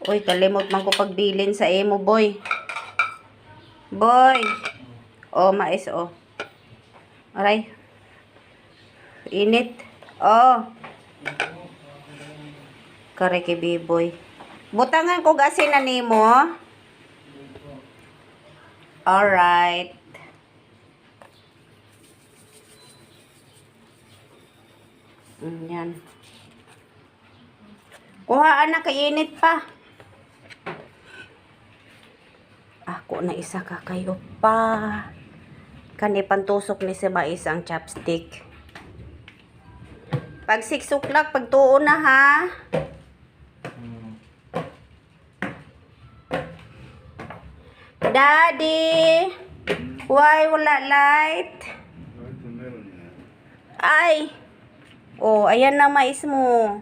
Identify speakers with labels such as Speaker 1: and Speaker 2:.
Speaker 1: Uy, kalimot man ko pagbilin sa emo, boy. Boy. Oh, mais, oh. Aray. Init. Oh. Kare kay B-boy. Butangan ko gasin na nimo. Alright. Yan. Kuhaan na, kay init pa. Ako na isa ka kayo pa. Kani pantusok ni si mais ang chopstick. Pag 6 o'clock, pag tuon na ha. Daddy, why wala light? Ay. Oh, ayan na mais mo.